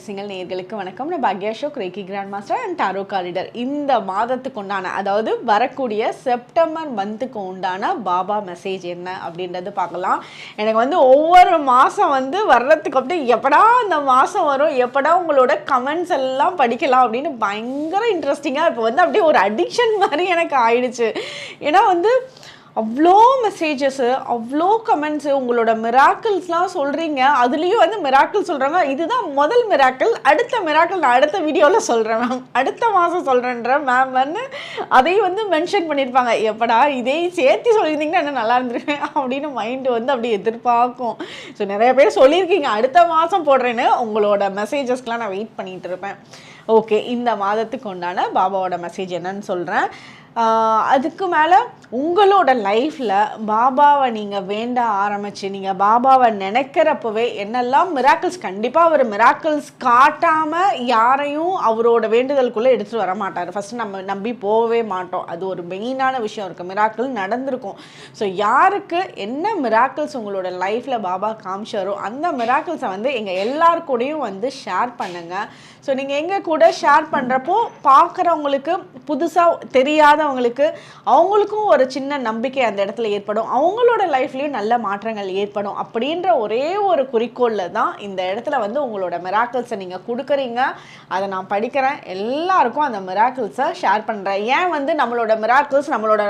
ரகசியங்கள் நேயர்களுக்கு வணக்கம். நான் பாக்யா Ashok, reiki grand master and tarot card reader. இந்த மாதத்துக்கு உண்டான, அதாவது வரக்கூடிய செப்டம்பர் மந்த்துக்கு உண்டான பாபா மெசேஜ் என்ன அப்படின்றது பார்க்கலாம். எனக்கு வந்து ஒவ்வொரு மாதம் வந்து வர்றதுக்கு அப்படியே எப்படா அந்த மாதம் வரும், எப்படா உங்களோட கமெண்ட்ஸ் எல்லாம் படிக்கலாம் அப்படின்னு பயங்கர இன்ட்ரெஸ்டிங்காக இப்போ வந்து அப்படியே ஒரு அடிக்ஷன் மாதிரி எனக்கு ஆயிடுச்சு. ஏன்னா வந்து அவ்வளோ மெசேஜஸ்ஸு, அவ்வளோ கமெண்ட்ஸு, உங்களோட மிராக்கிள்ஸ்லாம் சொல்கிறீங்க. அதுலேயும் வந்து மிராக்கிள் சொல்கிறாங்க, இதுதான் முதல் மிராக்கிள், அடுத்த மிராக்கிள் நான் அடுத்த வீடியோவில் சொல்கிறேன் மேம், அடுத்த மாதம் சொல்கிறேன்ற மேம்னு அதையும் வந்து மென்ஷன் பண்ணியிருப்பாங்க. எப்படா இதையும் சேர்த்து சொல்லியிருந்தீங்கன்னா என்ன நல்லா இருந்திருக்கேன் அப்படின்னு மைண்டு வந்து அப்படி எதிர்பார்க்கும். ஸோ நிறைய பேர் சொல்லியிருக்கீங்க அடுத்த மாதம் போடுறேன்னு, உங்களோட மெசேஜஸ்க்கெலாம் நான் வெயிட் பண்ணிகிட்டு இருப்பேன். ஓகே, இந்த மாதத்துக்கு உண்டான பாபாவோட மெசேஜ் என்னன்னு சொல்கிறேன். அதுக்கு மேலே உங்களோட லைஃப்பில் பாபாவை நீங்கள் வேண்ட ஆரம்பித்து நீங்கள் பாபாவை நினைக்கிறப்பவே என்னெல்லாம் மிராக்கிள்ஸ், கண்டிப்பாக அவர் மிராக்கிள்ஸ் காட்டாமல் யாரையும் அவரோட வேண்டுதலுக்குள்ளே எடுத்துகிட்டு வர மாட்டார். ஃபஸ்ட்டு நம்ம நம்பி போகவே மாட்டோம். அது ஒரு மெயினான விஷயம் இருக்குது. மிராக்கிள் நடந்திருக்கும். ஸோ யாருக்கு என்ன மிராக்கிள்ஸ் உங்களோட லைஃப்பில் பாபா காமிச்சாரோ அந்த மிராக்கிள்ஸை வந்து எங்கள் எல்லாருக்கூடையும் வந்து ஷேர் பண்ணுங்கள். ஸோ நீங்கள் எங்கள் கூட ஷேர் பண்ணுறப்போ பார்க்குறவங்களுக்கு, புதுசாக தெரியாதவங்களுக்கு, அவங்களுக்கும் ஒரு சின்ன நம்பிக்கை அந்த இடத்துல ஏற்படும், அவங்களோட லைஃப்லேயும் நல்ல மாற்றங்கள் ஏற்படும் அப்படின்ற ஒரே ஒரு குறிக்கோளில் தான் இந்த இடத்துல வந்து உங்களோட மிராக்கிள்ஸை நீங்கள் கொடுக்குறீங்க. அதை நான் படிக்கிறேன், எல்லாருக்கும் அந்த மிராக்கிள்ஸை ஷேர் பண்ணுறேன். ஏன் வந்து நம்மளோட மிராக்கிள்ஸ் நம்மளோட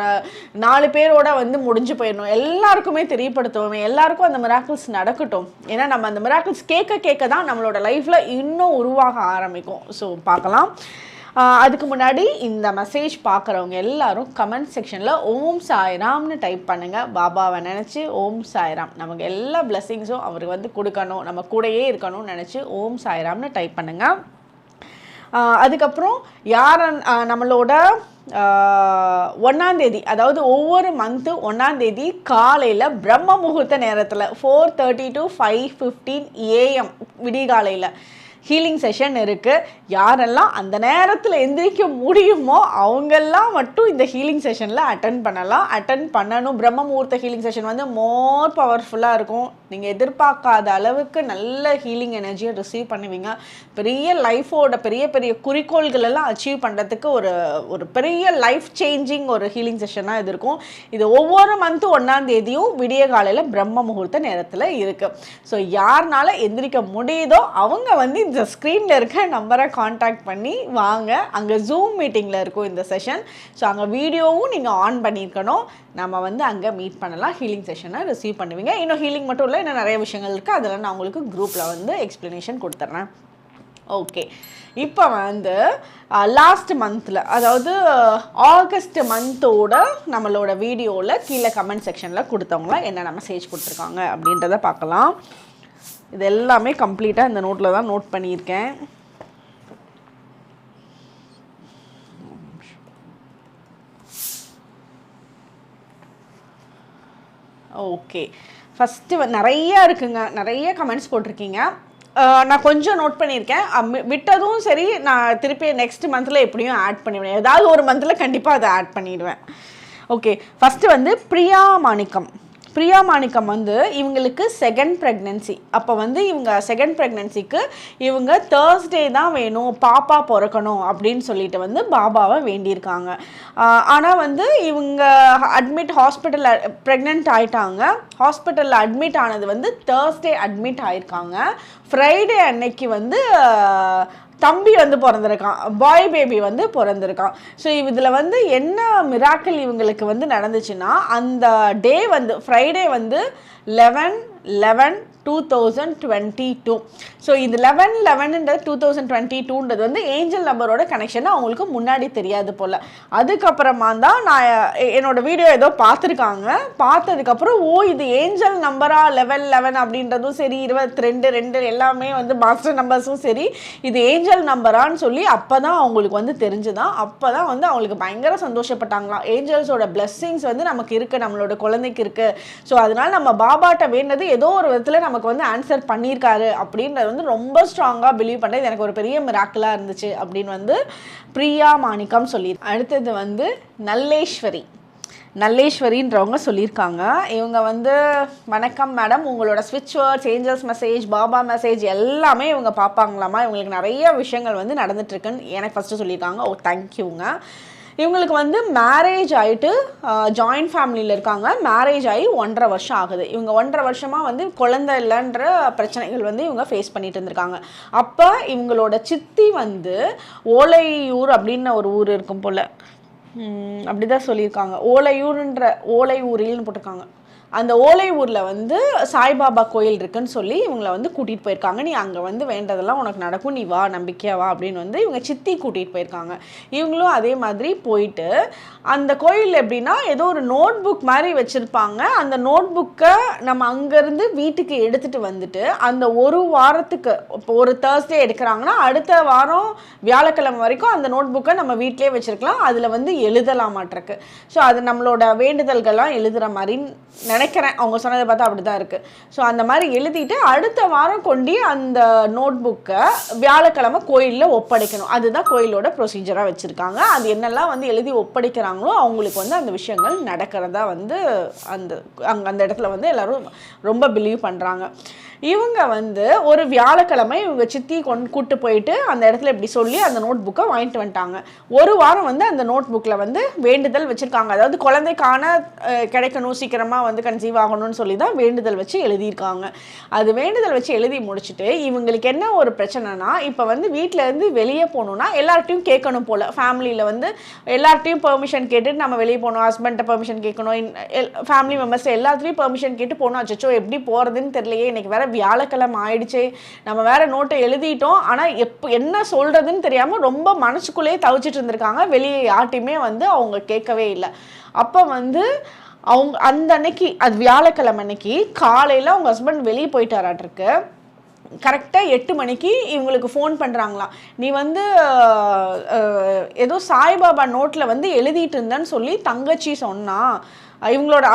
4 பேரோட வந்து முடிஞ்சு போயிடணும், எல்லாருக்குமே தெரியப்படுத்துவோமே, எல்லாருக்கும் அந்த மிராக்கிள்ஸ் நடக்கட்டும். ஏன்னா நம்ம அந்த மிராக்கிள்ஸ் கேட்க கேட்க தான் நம்மளோட லைஃப்பில் இன்னும் உருவாக ஆரம்பிக்கும். ஸோ பார்க்கலாம். அதுக்கு முன்னாடி இந்த மெசேஜ் பார்க்குறவங்க எல்லாரும் கமெண்ட் செக்ஷனில் ஓம் சாய்ராம்னு டைப் பண்ணுங்கள். பாபாவை நினச்சி ஓம் சாய்ராம், நமக்கு எல்லா பிளெஸிங்ஸும் அவருக்கு வந்து கொடுக்கணும், நம்ம கூடயே இருக்கணும்னு நினச்சி ஓம் சாய்ராம்னு டைப் பண்ணுங்கள். அதுக்கப்புறம் நம்மளோட 1ஆம் தேதி, அதாவது ஒவ்வொரு மந்த்து 1ஆம் தேதி காலையில் பிரம்ம முகூர்த்த நேரத்தில் 4:30 to 5:15 AM விடிகாலையில் ஹீலிங் செஷன் இருக்குது. யாரெல்லாம் அந்த நேரத்தில் எந்திரிக்க முடியுமோ அவங்கெல்லாம் மட்டும் இந்த ஹீலிங் செஷனில் அட்டன் பண்ணணும். பிரம்ம முகூர்த்த ஹீலிங் செஷன் வந்து மோர் பவர்ஃபுல்லாக இருக்கும். நீங்கள் எதிர்பார்க்காத அளவுக்கு நல்ல ஹீலிங் எனர்ஜியை ரிசீவ் பண்ணுவீங்க. பெரிய லைஃபோட பெரிய பெரிய குறிக்கோள்கள் எல்லாம் அச்சீவ் பண்ணுறதுக்கு ஒரு பெரிய லைஃப் சேஞ்சிங் ஒரு ஹீலிங் செஷனாக இது இருக்கும். இது ஒவ்வொரு மந்த்து 1ஆம் தேதியும் விடிய காலையில் பிரம்ம முகூர்த்த நேரத்தில் இருக்குது. ஸோ யாருனால எந்திரிக்க முடியுதோ அவங்க வந்து இந்த ஸ்க்ரீனில் இருக்க நம்பரை காண்டாக்ட் பண்ணி வாங்க. அங்கே ஜூம் மீட்டிங்கில் இருக்கும் இந்த செஷன். ஸோ அங்கே வீடியோவும் நீங்கள் ஆன் பண்ணியிருக்கணும். நம்ம வந்து அங்கே மீட் பண்ணலாம், ஹீலிங் செஷனை ரிசீவ் பண்ணுவீங்க. இன்னும் ஹீலிங் மட்டும் இல்லை, இன்னும் நிறைய விஷயங்கள் இருக்குது. அதெல்லாம் நான் உங்களுக்கு குரூப்பில் வந்து எக்ஸ்ப்ளனேஷன் கொடுத்துட்றேன். ஓகே, இப்போ வந்து லாஸ்ட் மந்தில், அதாவது ஆகஸ்ட் மந்தோட நம்மளோட வீடியோவில் கீழே கமெண்ட் செக்ஷனில் கொடுத்தவங்களாம் என்னென்ன மெசேஜ் கொடுத்துருக்காங்க அப்படின்றத பார்க்கலாம். இது எல்லாமே கம்ப்ளீட்டாக இந்த நோட்டில் தான் நோட் பண்ணியிருக்கேன். ஓகே, ஃபஸ்ட்டு நிறையா இருக்குங்க, நிறைய கமெண்ட்ஸ் போட்டிருக்கீங்க. நான் கொஞ்சம் நோட் பண்ணியிருக்கேன். விட்டதும் சரி, நான் திருப்பி நெக்ஸ்ட் மந்தில் எப்படியும் ஆட் பண்ணிவிடுவேன். ஏதாவது ஒரு மந்தில் கண்டிப்பாக அதை ஆட் பண்ணிவிடுவேன். ஓகே, ஃபஸ்ட்டு வந்து பிரியா மாணிக்கம் வந்து இவங்களுக்கு செகண்ட் ப்ரெக்னென்சி. அப்போ வந்து இவங்க செகண்ட் ப்ரெக்னென்சிக்கு இவங்க தேர்ஸ்டே தான் வேணும், பாப்பா பிறக்கணும் அப்படின்னு சொல்லிட்டு வந்து பாபாவை வேண்டியிருக்காங்க. ஆனால் வந்து இவங்க ஹாஸ்பிட்டலில் ப்ரெக்னென்ட் ஆகிட்டாங்க. ஹாஸ்பிட்டலில் அட்மிட் ஆனது வந்து தேர்ஸ்டே அட்மிட் ஆகிருக்காங்க. ஃப்ரைடே அன்னைக்கு வந்து தம்பி வந்து பிறந்திருக்கான், பாய் பேபி வந்து பிறந்திருக்கான். ஸோ இதில் வந்து என்ன மிராக்கிள் இவங்களுக்கு வந்து நடந்துச்சுன்னா, அந்த டே வந்து ஃப்ரைடே வந்து 11/11/2022. ஸோ இது 11/11 2022 வந்து ஏஞ்சல் நம்பரோட கனெக்ஷன் அவங்களுக்கு முன்னாடி தெரியாது போல். அதுக்கப்புறமா தான் நான் என்னோட வீடியோ ஏதோ பார்த்துருக்காங்க. பார்த்ததுக்கப்புறம் இது ஏஞ்சல் நம்பரா 11 அப்படின்றதும் சரி, 22 எல்லாமே வந்து மாஸ்டர் நம்பர்ஸும் சரி, இது ஏஞ்சல் நம்பரான்னு சொல்லி அப்போ தான் அவங்களுக்கு வந்து தெரிஞ்சுதான். அப்போ தான் வந்து அவங்களுக்கு பயங்கர சந்தோஷப்பட்டாங்களாம். ஏஞ்சல்ஸோட பிளெஸ்ஸிங்ஸ் வந்து நமக்கு இருக்குது, நம்மளோட குழந்தைக்கு இருக்குது. ஸோ அதனால் நம்ம பாபாட்ட வேண்டது ஏதோ ஒரு விதத்தில் நமக்கு வந்து ஆன்சர் பண்ணியிருக்காரு அப்படின்றது வந்து ரொம்ப ஸ்ட்ராங்காக பிலீவ் பண்ணுறது எனக்கு ஒரு பெரிய மிராக்கிளாக இருந்துச்சு அப்படின்னு வந்து பிரியா மாணிக்கம் சொல்லி. அடுத்தது வந்து நல்லேஸ்வரி. நல்லேஸ்வரின்றவங்க சொல்லியிருக்காங்க. இவங்க வந்து வணக்கம் மேடம், உங்களோட ஸ்விட்ச் words, Angeles message, Baba message எல்லாமே இவங்க பார்ப்பாங்களாமா. இவங்களுக்கு நிறைய விஷயங்கள் வந்து நடந்துட்டுருக்குன்னு எனக்கு ஃபஸ்ட்டு சொல்லியிருக்காங்க. ஓ தேங்க்யூங்க. இவங்களுக்கு வந்து மேரேஜ் ஆகிட்டு ஜாயின்ட் ஃபேமிலியில் இருக்காங்க. மேரேஜ் ஆகி 1.5 வருஷம் ஆகுது. இவங்க 1.5 வருஷமாக வந்து குழந்தை இல்லைன்ற பிரச்சனைகள் வந்து இவங்க ஃபேஸ் பண்ணிட்டு இருந்திருக்காங்க. அப்போ இவங்களோட சித்தி வந்து ஓலையூர் அப்படின்னு ஒரு ஊர் இருக்கும் போல், அப்படிதான் சொல்லியிருக்காங்க. ஓலை ஊரில்னு போட்டிருக்காங்க. அந்த ஓலை ஊரில் வந்து சாய்பாபா கோயில் இருக்குன்னு சொல்லி இவங்களை வந்து கூட்டிகிட்டு போயிருக்காங்க. நீ அங்கே வந்து வேண்டதெல்லாம் உனக்கு நடக்கும், நீ வா, நம்பிக்கையா வா அப்படின்னு வந்து இவங்க சித்தி கூட்டிகிட்டு போயிருக்காங்க. இவங்களும் அதே மாதிரி போயிட்டு அந்த கோயில் எப்படின்னா ஏதோ ஒரு நோட் புக் மாதிரி வச்சுருப்பாங்க. அந்த நோட் புக்கை நம்ம அங்கேருந்து வீட்டுக்கு எடுத்துகிட்டு வந்துட்டு அந்த ஒரு வாரத்துக்கு, இப்போ ஒரு தேர்ஸ்டே எடுக்கிறாங்கன்னா அடுத்த வாரம் வியாழக்கிழமை வரைக்கும் அந்த நோட் புக்கை நம்ம வீட்டிலே வச்சுருக்கலாம். அதில் வந்து எழுதலாமாட்டிருக்கு. ஸோ அது நம்மளோட வேண்டுதல்கள்லாம் எழுதுகிற மாதிரி நினைக்கிறேன். அவங்க சொன்னதை பார்த்தா அப்படி தான் இருக்குது. ஸோ அந்த மாதிரி எழுதிட்டு அடுத்த வாரம் கொண்டு அந்த நோட் புக்கை வியாழக்கிழமை கோயிலில் ஒப்படைக்கணும். அதுதான் கோயிலோட ப்ரொசீஜராக வச்சுருக்காங்க. அது என்னெல்லாம் வந்து எழுதி ஒப்படைக்கிறாங்களோ அவங்களுக்கு வந்து அந்த விஷயங்கள் நடக்கிறதா வந்து அந்த இடத்துல வந்து எல்லோரும் ரொம்ப பிலீவ் பண்ணுறாங்க. இவங்க வந்து ஒரு வியாழக்கிழமை இவங்க சித்தி கூட்டு போயிட்டு அந்த இடத்துல இப்படி சொல்லி அந்த நோட் புக்கை வாங்கிட்டு வந்துட்டாங்க. ஒரு வாரம் வந்து அந்த நோட் புக்கில் வந்து வேண்டுதல் வச்சுருக்காங்க. அதாவது குழந்தைக்கான கிடைக்கணும், சீக்கிரமாக வந்து கன்சீவ் ஆகணும்னு சொல்லி தான் வேண்டுதல் வச்சு எழுதியிருக்காங்க. அது வேண்டுதல் வச்சு எழுதி முடிச்சுட்டு இவங்களுக்கு என்ன ஒரு பிரச்சனைனா, இப்போ வந்து வீட்டிலேருந்து வெளியே போகணுன்னா எல்லார்ட்டையும் கேட்கணும் போல். ஃபேமிலியில் வந்து எல்லார்ட்டையும் பெர்மிஷன் கேட்டுட்டு நம்ம வெளியே போகணும், ஹஸ்பண்ட்டை பெர்மிஷன் கேட்கணும், ஃபேமிலி மெம்பர்ஸ் எல்லாத்துலேயும் பெர்மிஷன் கேட்டு போகணும். அச்சோ எப்படி போகிறதுன்னு தெரியலையே, இன்றைக்கி வேறு வியாழக்கிழமை ஆயிடுச்சு, நம்ம வேற நோட்டை எழுதிட்டோம், ஆனால் என்ன சொல்றதுன்னு தெரியாம ரொம்ப மனசுக்குள்ளேயே தவிச்சிட்டு இருந்திருக்காங்க. வெளியே யார்ட்டையுமே வந்து அவங்க கேட்கவே இல்லை. அப்போ வந்து அவங்க அந்த அன்னைக்கு, அது வியாழக்கிழமை அன்னைக்கு காலையில் அவங்க ஹஸ்பண்ட் வெளியே போயிட்டாராட்டிருக்கு. கரெக்டாக 8 மணிக்கு இவங்களுக்கு ஃபோன் பண்ணுறாங்களாம். நீ வந்து ஏதோ சாய்பாபா நோட்டில் வந்து எழுதிட்டு இருந்தேன்னு சொல்லி தங்கச்சி சொன்னா.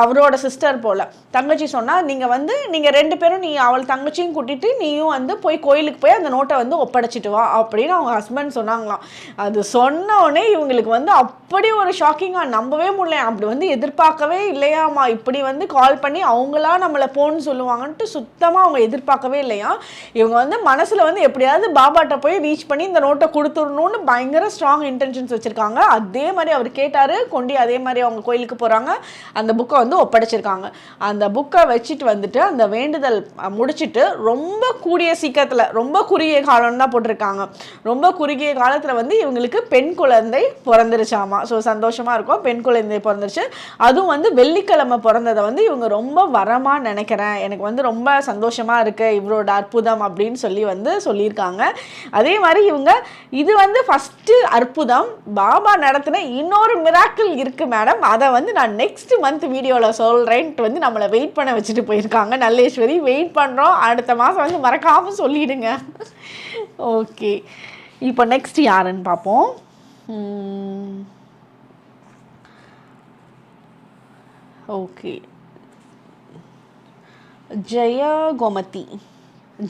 அவரோட சிஸ்டர் போல் தங்கச்சி சொன்னால், நீங்கள் 2 பேரும் நீ அவள் தங்கச்சியும் கூட்டிகிட்டு நீயும் வந்து போய் கோயிலுக்கு போய் அந்த நோட்டை வந்து ஒப்படைச்சிட்டு வா அப்படின்னு அவங்க ஹஸ்பண்ட் சொன்னாங்களாம். அது சொன்னோடனே இவங்களுக்கு வந்து அப்படி ஒரு ஷாக்கிங்காக, நம்பவே முடியல. அப்படி வந்து எதிர்பார்க்கவே இல்லையாமா. இப்படி வந்து கால் பண்ணி அவங்களா நம்மளை போன்னு சொல்லுவாங்கன்ட்டு சுத்தமாக அவங்க எதிர்பார்க்கவே இல்லையா. இவங்க வந்து மனசில் வந்து எப்படியாவது பாபாட்ட போய் ரீச் பண்ணி இந்த நோட்டை கொடுத்துடணும்னு பயங்கர ஸ்ட்ராங் இன்டென்ஷன்ஸ் வச்சுருக்காங்க. அதே மாதிரி அவர் கேட்டார், கொண்டு அதே மாதிரி அவங்க கோயிலுக்கு போகிறாங்க. அந்த புக்கை வந்து ஒப்படைச்சிருக்காங்க. அந்த புக்கை வச்சுட்டு வந்துட்டு அந்த வேண்டுதல் முடிச்சுட்டு ரொம்ப கூடிய சீக்கிரத்தில், ரொம்ப குறுகிய காலம் தான் போட்டிருக்காங்க, ரொம்ப குறுகிய காலத்தில் வந்து இவங்களுக்கு பெண் குழந்தை பிறந்துருச்சாமா. ஸோ சந்தோஷமாக இருக்கும், பெண் குழந்தை பிறந்துருச்சு. அதுவும் வந்து வெள்ளிக்கிழமை பிறந்ததை வந்து இவங்க ரொம்ப வரமாக நினைக்கிறேன், எனக்கு வந்து ரொம்ப சந்தோஷமாக இருக்குது, இவரோட அற்புதம் அப்படின்னு சொல்லி வந்து சொல்லியிருக்காங்க. அதே மாதிரி இவங்க இது வந்து ஃபஸ்ட்டு அற்புதம். பாபா நடத்தின இன்னொரு மிராக்கிள் இருக்குது மேடம், அதை வந்து நான் நெக்ஸ்ட் மந்த் வீடியோவில் சொல்கிறேன்ட்டு வந்து நம்மளை வெயிட் பண்ண வச்சுட்டு போயிருக்காங்க. நல்லேஸ்வரி வெயிட் பண்ணுறோம், அடுத்த மாதம் வந்து மறக்காமல் சொல்லிடுங்க. ஓகே, இப்போ நெக்ஸ்ட் யாருன்னு பார்ப்போம். ஓகே,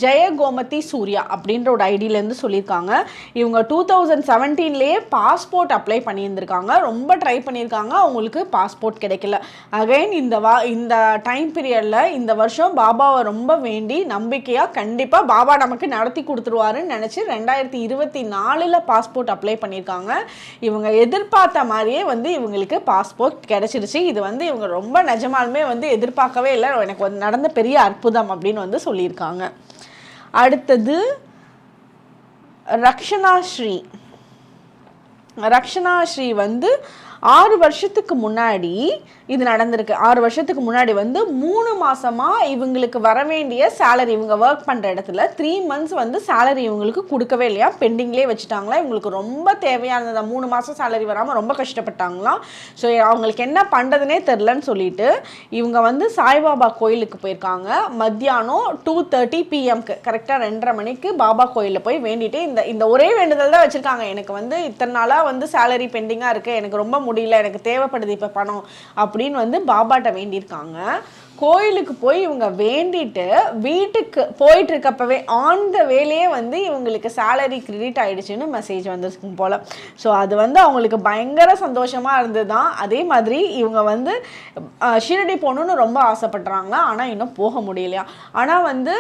ஜெயகோமதி சூர்யா அப்படின்ற ஒரு ஐடியிலேருந்து சொல்லியிருக்காங்க. இவங்க 2017லேயே பாஸ்போர்ட் அப்ளை பண்ணியிருந்திருக்காங்க. ரொம்ப ட்ரை பண்ணியிருக்காங்க, அவங்களுக்கு பாஸ்போர்ட் கிடைக்கல. அகைன் இந்த டைம் பீரியடில் இந்த வருஷம் பாபாவை ரொம்ப வேண்டி நம்பிக்கையாக கண்டிப்பாக பாபா நமக்கு நடத்தி கொடுத்துருவாருன்னு நினச்சி 2024 பாஸ்போர்ட் அப்ளை பண்ணியிருக்காங்க. இவங்க எதிர்பார்த்த மாதிரியே வந்து இவங்களுக்கு பாஸ்போர்ட் கிடைச்சிருச்சு. இது வந்து இவங்க ரொம்ப நிஜமாலுமே வந்து எதிர்பார்க்கவே இல்லை, எனக்கு நடந்த பெரிய அற்புதம் அப்படின்னு வந்து சொல்லியிருக்காங்க. அடுத்தது ரக்ஷனா ஸ்ரீ வந்து 6 வருஷத்துக்கு முன்னாடி இது நடந்திருக்கு. 6 வருஷத்துக்கு முன்னாடி வந்து 3 மாதமாக இவங்களுக்கு வர வேண்டிய சேலரி, இவங்க ஒர்க் பண்ணுற இடத்துல 3 months வந்து சேலரி இவங்களுக்கு கொடுக்கவே இல்லையா, பெண்டிங்லேயே வச்சுட்டாங்களா. இவங்களுக்கு ரொம்ப தேவையானது 3 மாதம் சேலரி வராமல் ரொம்ப கஷ்டப்பட்டாங்களாம். ஸோ அவங்களுக்கு என்ன பண்ணுறதுனே தெரிலன்னு சொல்லிட்டு இவங்க வந்து சாய்பாபா கோயிலுக்கு போயிருக்காங்க. மத்தியானம் 2:30 PM கரெக்டாக 2:30 மணிக்கு பாபா கோயிலில் போய் வேண்டிட்டு இந்த ஒரே வேண்டுதல் தான் வச்சுருக்காங்க. எனக்கு வந்து இத்தனை நாளாக வந்து சேலரி பெண்டிங்காக இருக்குது, எனக்கு ரொம்ப முடியல, எனக்கு தேவைப்படுது இப்போ பணம் அப்படின்னு வந்து பாபாட்ட வேண்டியிருக்காங்க. கோயிலுக்கு போய் இவங்க வேண்டிட்டு வீட்டுக்கு போயிட்டு இருக்கப்பவே ஆன் த வேலையே வந்து இவங்களுக்கு சேலரி கிரெடிட் ஆயிடுச்சுன்னு மெசேஜ் வந்துருக்கும் போல். ஸோ அது வந்து அவங்களுக்கு பயங்கர சந்தோஷமாக இருந்தது தான். அதே மாதிரி இவங்க வந்து ஷீரடி போகணுன்னு ரொம்ப ஆசைப்படுறாங்க, ஆனால் இன்னும் போக முடியலையா. ஆனால் வந்து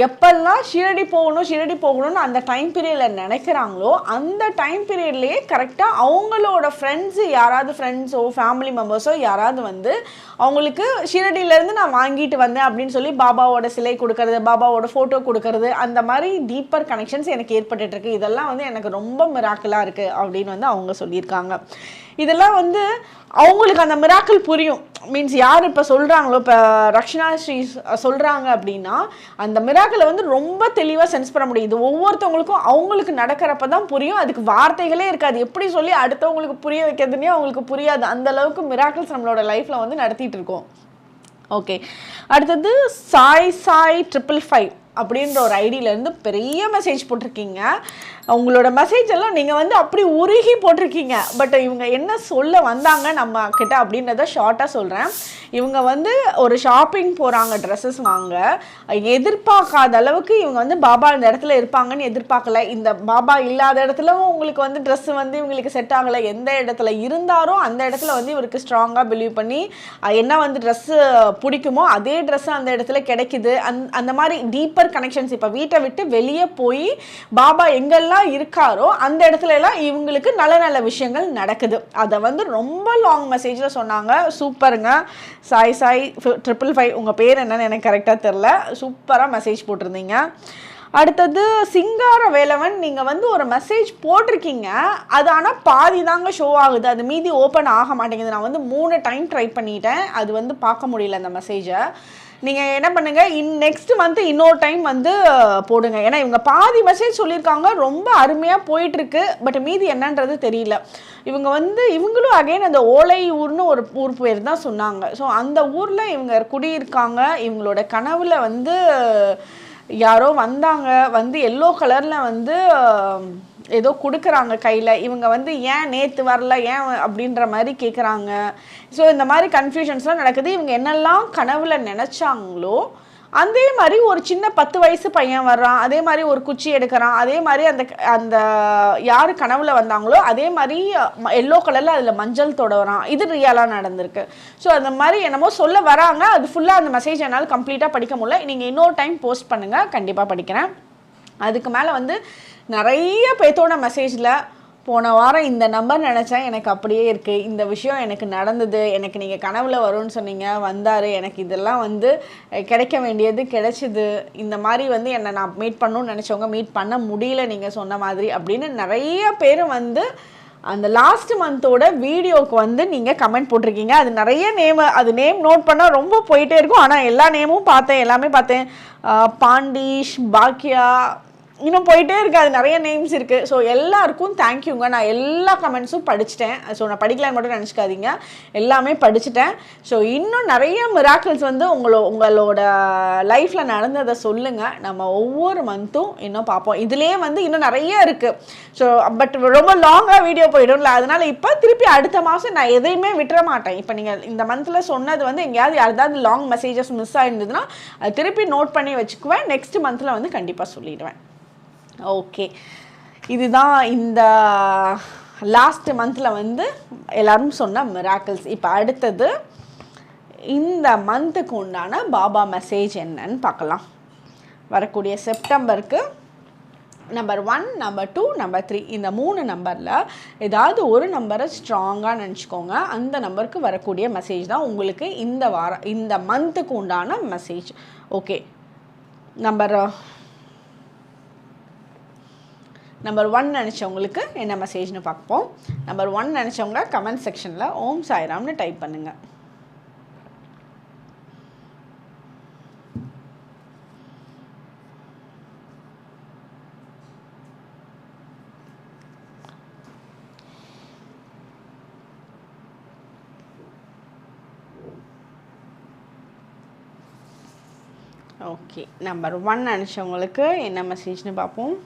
எப்பெல்லாம் ஷீரடி போகணும்னு அந்த டைம் பீரியடில் நினைக்கிறாங்களோ அந்த டைம் பீரியட்லேயே கரெக்டாக அவங்களோட ஃப்ரெண்ட்ஸோ ஃபேமிலி மெம்பர்ஸோ யாராவது வந்து அவங்களுக்கு ஷீரடியிலேருந்து நான் வாங்கிட்டு வந்தேன் அப்படின்னு சொல்லி பாபாவோட சிலை கொடுக்கறது, பாபாவோட ஃபோட்டோ கொடுக்கறது, அந்த மாதிரி டீப்பர் கனெக்ஷன்ஸ் எனக்கு ஏற்பட்டுருக்கு. இதெல்லாம் வந்து எனக்கு ரொம்ப மிராக்கிளாக இருக்குது அப்படின்னு வந்து அவங்க சொல்லியிருக்காங்க. இதெல்லாம் வந்து அவங்களுக்கு அந்த மிராக்கிள் புரியும். மீன்ஸ் யார் இப்போ சொல்கிறாங்களோ, இப்போ ரக்ஷனா ஸ்ரீ சொல்கிறாங்க அப்படின்னா அந்த மிராக்கிளை வந்து ரொம்ப தெளிவாக சென்ஸ் பண்ண முடியுது. ஒவ்வொருத்தவங்களுக்கும் அவங்களுக்கு நடக்கிறப்ப தான் புரியும். அதுக்கு வார்த்தைகளே இருக்காது. எப்படி சொல்லி அடுத்தவங்களுக்கு புரிய வைக்கிறதுனே அவங்களுக்கு புரியாது. அந்த அளவுக்கு மிராக்கிள்ஸ் நம்மளோட லைஃப்பில் வந்து நடத்திட்டு இருக்கோம். ஓகே, அடுத்தது சாய் 555 அப்படின்ற ஒரு ஐடியிலேருந்து பெரிய மெசேஜ் போட்டிருக்கீங்க. உங்களோட மெசேஜ் எல்லாம் நீங்கள் வந்து அப்படி உருகி போட்டிருக்கீங்க. பட் இவங்க என்ன சொல்ல வந்தாங்க நம்ம கிட்ட அப்படின்றத ஷார்ட்டாக சொல்கிறேன். இவங்க வந்து ஒரு ஷாப்பிங் போகிறாங்க, ட்ரெஸ்ஸஸ் வாங்க. எதிர்பார்க்காத அளவுக்கு இவங்க வந்து பாபா இந்த இடத்துல இருப்பாங்கன்னு எதிர்பார்க்கல. இந்த பாபா இல்லாத இடத்துல உங்களுக்கு வந்து ட்ரெஸ்ஸு வந்து இவங்களுக்கு செட் ஆகலை. எந்த இடத்துல இருந்தாரோ அந்த இடத்துல வந்து இவருக்கு ஸ்ட்ராங்காக பிலீவ் பண்ணி என்ன வந்து ட்ரெஸ்ஸு பிடிக்குமோ அதே ட்ரெஸ்ஸு அந்த இடத்துல கிடைக்குது. அந்த மாதிரி டீப்பர் கனெக்ஷன்ஸ். இப்போ வீட்டை விட்டு வெளியே போய் பாபா எங்கெல்லாம் இருக்காரோ அந்த இடத்துல எல்லாம் இவங்களுக்கு நல்ல நல்ல விஷயங்கள் நடக்குது. அதை வந்து ரொம்ப லாங் மெசேஜில் சொன்னாங்க. சூப்பருங்க. சாய் 555 உங்கள் பேர் என்னன்னு எனக்கு கரெக்டாக தெரில. சூப்பராக மெசேஜ் போட்டிருந்தீங்க. அடுத்தது சிங்கார வேலவன், நீங்கள் வந்து ஒரு மெசேஜ் போட்டிருக்கீங்க, அது ஆனால் பாதி தாங்க ஷோ ஆகுது, அது மீதி ஓப்பன் ஆக மாட்டேங்குது. நான் வந்து 3 டைம் ட்ரை பண்ணிட்டேன், அது வந்து பார்க்க முடியல அந்த மெசேஜை. நீங்கள் என்ன பண்ணுங்கள், நெக்ஸ்ட் மந்த்து இன்னொரு டைம் வந்து போடுங்க. ஏன்னா இவங்க பாதி மெசேஜ் சொல்லியிருக்காங்க, ரொம்ப அருமையாக போயிட்டுருக்கு. பட் மீதி என்னன்றது தெரியல. இவங்களும் அகைன் அந்த ஓலை ஊர்னு ஒரு ஊர் பேர் தான் சொன்னாங்க. ஸோ அந்த ஊரில் இவங்க குடியிருக்காங்க. இவங்களோட கனவுல வந்து யாரோ வந்தாங்க, வந்து எல்லோ கலரில் வந்து ஏதோ கொடுக்குறாங்க கையில். இவங்க வந்து ஏன் நேற்று வரல, ஏன் அப்படின்ற மாதிரி கேட்குறாங்க. ஸோ இந்த மாதிரி கன்ஃபியூஷன்ஸ்லாம் நடக்குது. இவங்க என்னெல்லாம் கனவுல நினச்சாங்களோ அதே மாதிரி ஒரு சின்ன 10 வயசு பையன் வர்றான், அதே மாதிரி ஒரு குச்சி எடுக்கிறான், அதே மாதிரி அந்த யார் கனவுல வந்தாங்களோ அதே மாதிரி எல்லோ கலரில் அதில் மஞ்சள் தொடரான். இது ரியலாக நடந்திருக்கு. ஸோ அந்த மாதிரி என்னமோ சொல்ல வராங்க. அது ஃபுல்லாக அந்த மெசேஜ் என்னால் கம்ப்ளீட்டாக படிக்க முடியல. நீங்கள் இன்னொரு டைம் போஸ்ட் பண்ணுங்கள், கண்டிப்பாக படிக்கிறேன். அதுக்கு மேலே வந்து நிறைய பேத்தோட மெசேஜில் போன வாரம் இந்த நம்பர் நினச்சேன், எனக்கு அப்படியே இருக்குது, இந்த விஷயம் எனக்கு நடந்தது, எனக்கு நீங்கள் கனவுல வரும்னு சொன்னீங்க, வந்தார், எனக்கு இதெல்லாம் வந்து கிடைக்க வேண்டியது கிடைச்சிது, இந்த மாதிரி வந்து என்னை நான் மீட் பண்ணணும்னு நினச்சவங்க மீட் பண்ண முடியல நீங்கள் சொன்ன மாதிரி அப்படின்னு நிறைய பேர் வந்து அந்த லாஸ்ட் மந்தோட வீடியோவுக்கு வந்து நீங்கள் கமெண்ட் போட்டிருக்கீங்க. அது நிறைய நேம் நோட் பண்ணால் ரொம்ப போயிட்டே இருக்கும். ஆனால் எல்லா நேமும் பார்த்தேன், எல்லாமே பார்த்தேன். பாண்டீஷ், பாக்கியா, இன்னும் போயிட்டே இருக்குது. அது நிறைய நேம்ஸ் இருக்குது. ஸோ எல்லாருக்கும் தேங்க்யூங்க. நான் எல்லா கமெண்ட்ஸும் படிச்சுட்டேன். ஸோ நான் படிக்கலான்னு மட்டும் நினச்சிக்காதீங்க, எல்லாமே படிச்சுட்டேன். ஸோ இன்னும் நிறைய மிராக்கிள்ஸ் வந்து உங்களோட லைஃப்பில் நடந்ததை சொல்லுங்கள். நம்ம ஒவ்வொரு மந்த்தும் இன்னும் பார்ப்போம். இதுலேயே வந்து இன்னும் நிறைய இருக்குது. ஸோ பட் ரொம்ப லாங்காக வீடியோ போயிடும்ல, அதனால் இப்போ திருப்பி அடுத்த மாதம் நான் எதையுமே விட்டுற மாட்டேன். இப்போ நீங்கள் இந்த மந்தில் சொன்னது வந்து எங்கேயாவது யாராவது லாங் மெசேஜஸ் மிஸ் ஆகிருந்ததுன்னா அது திருப்பி நோட் பண்ணி வச்சுக்குவேன். நெக்ஸ்ட் மந்தில் வந்து கண்டிப்பாக சொல்லிடுவேன். ஓகே, இதுதான் இந்த லாஸ்ட் மந்தில் வந்து எல்லாரும் சொன்ன மிராக்கிள்ஸ். இப்போ அடுத்தது இந்த மந்த்துக்கு உண்டான பாபா மெசேஜ் என்னன்னு பார்க்கலாம். வரக்கூடிய செப்டம்பருக்கு நம்பர் 1, நம்பர் 2, நம்பர் 3 இந்த 3 நம்பரில் ஏதாவது ஒரு நம்பரை ஸ்ட்ராங்காக நினச்சிக்கோங்க. அந்த நம்பருக்கு வரக்கூடிய மெசேஜ் தான் உங்களுக்கு இந்த மந்த்துக்கு உண்டான மெசேஜ். ஓகே, நம்பர் 1 நினச்சவங்களுக்கு என்ன மெசேஜ்னு பார்ப்போம். நம்பர் 1 நினச்சவங்க கமெண்ட் செக்ஷனில் ஓம் சாய்ராம்னு டைப் பண்ணுங்கள். ஓகே, நம்பர் 1 நினச்சவங்களுக்கு என்ன மெசேஜ்னு பார்ப்போம்.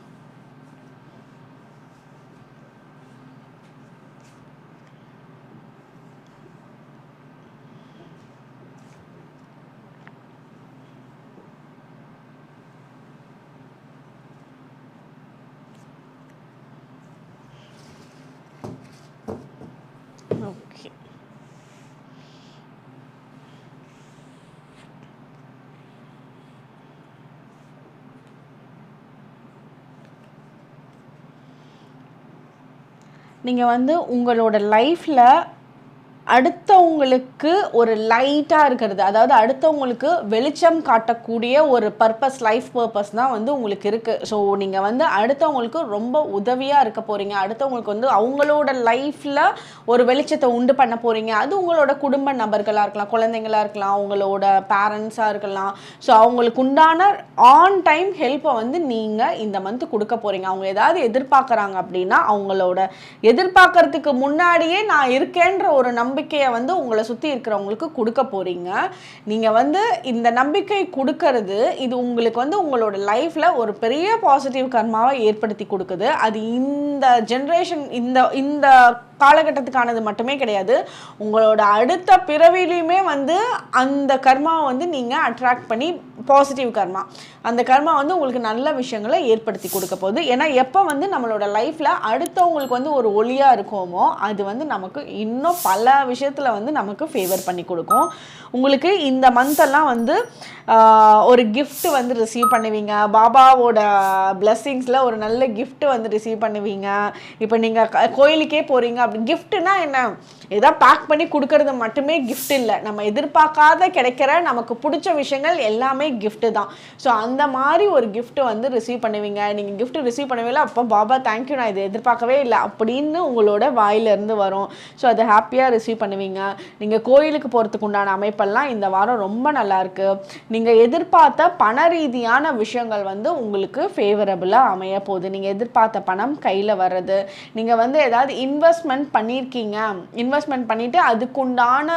நீங்கள் வந்து உங்களோட லைஃப்பில் அடுத்தவங்களுக்கு ஒரு லைட்டாக இருக்கிறது, அதாவது அடுத்தவங்களுக்கு வெளிச்சம் காட்டக்கூடிய ஒரு பர்பஸ், லைஃப் பர்பஸ் தான் வந்து உங்களுக்கு இருக்குது. ஸோ நீங்கள் வந்து அடுத்தவங்களுக்கு ரொம்ப உதவியாக இருக்க போகிறீங்க. அடுத்தவங்களுக்கு வந்து அவங்களோட லைஃப்பில் ஒரு வெளிச்சத்தை உண்டு பண்ண போகிறீங்க. அது உங்களோட குடும்ப நபர்களாக இருக்கலாம், குழந்தைங்களாக இருக்கலாம், உங்களோட பேரண்ட்ஸாக இருக்கலாம். ஸோ அவங்களுக்கு உண்டான ஆன் டைம் ஹெல்ப்பை வந்து நீங்கள் இந்த மந்த் கொடுக்க போகிறீங்க. அவங்க ஏதாவது எதிர்பார்க்குறாங்க அப்படின்னா அவங்களோட எதிர்பார்க்கறதுக்கு முன்னாடியே நான் இருக்கேன்ற ஒரு நம்பிக்கையை வந்து உங்களை சுற்றி இருக்கிறவங்களுக்கு கொடுக்க போகிறீங்க. நீங்கள் வந்து இந்த நம்பிக்கை கொடுக்கறது இது உங்களுக்கு வந்து உங்களோட லைஃப்பில் ஒரு பெரிய பாசிட்டிவ் கர்மாவை ஏற்படுத்தி கொடுக்குது. அது இந்த ஜென்ரேஷன் இந்த காலகட்டத்துக்கானது மட்டுமே கிடையாது, உங்களோட அடுத்த பிறவிலையுமே வந்து அந்த கர்மாவை வந்து நீங்கள் அட்ராக்ட் பண்ணி பாசிட்டிவ் கர்மா, அந்த கர்மா வந்து உங்களுக்கு நல்ல விஷயங்களை ஏற்படுத்தி கொடுக்க போகுது. ஏன்னா எப்போ வந்து நம்மளோட லைஃப்பில் அடுத்தவங்களுக்கு வந்து ஒரு ஒளியாக இருக்கோமோ அது வந்து நமக்கு இன்னும் பல விஷயத்தில் வந்து நமக்கு ஃபேவர் பண்ணி கொடுக்கும். உங்களுக்கு இந்த மந்தெல்லாம் வந்து ஒரு கிஃப்ட் வந்து ரிசீவ் பண்ணுவீங்க. பாபாவோட பிளெஸ்ஸிங்ஸில் ஒரு நல்ல கிஃப்ட் வந்து ரிசீவ் பண்ணுவீங்க. இப்போ நீங்கள் கோயிலுக்கே போகிறீங்க அப்படி கிஃப்ட்னா என்ன, ஏதோ பேக் பண்ணி கொடுக்கறது மட்டுமே கிஃப்ட் இல்லை. நம்ம எதிர்பார்க்காத கிடைக்கிற நமக்கு பிடிச்ச விஷயங்கள் எல்லாமே கிஃப்ட்டு தான். ஸோ அந்த மாதிரி ஒரு கிஃப்ட் வந்து ரிசீவ் பண்ணுவீங்க. நீங்கள் கிஃப்ட் ரிசீவ் பண்ணவே அப்போ பாபா தேங்க்யூ, நான் இதை எதிர்பார்க்கவே இல்லை அப்படின்னு உங்களோட வாயிலிருந்து வரும். ஸோ அதை ஹாப்பியாக ரிசீவ் பண்ணுவீங்க. நீங்கள் கோயிலுக்கு போகிறதுக்கு உண்டான அமைப்பெல்லாம் இந்த வாரம் ரொம்ப நல்லாயிருக்கு. நீங்கள் எதிர்பார்த்த பண ரீதியான விஷயங்கள் வந்து உங்களுக்கு ஃபேவரபுளாக அமைய போகுது. நீங்கள் எதிர்பார்த்த பணம் கையில் வர்றது, நீங்கள் வந்து ஏதாவது இன்வெஸ்ட்மெண்ட் பண்ணியிருக்கீங்க, இன்வெஸ்ட்மெண்ட் பண்ணிவிட்டு அதுக்குண்டான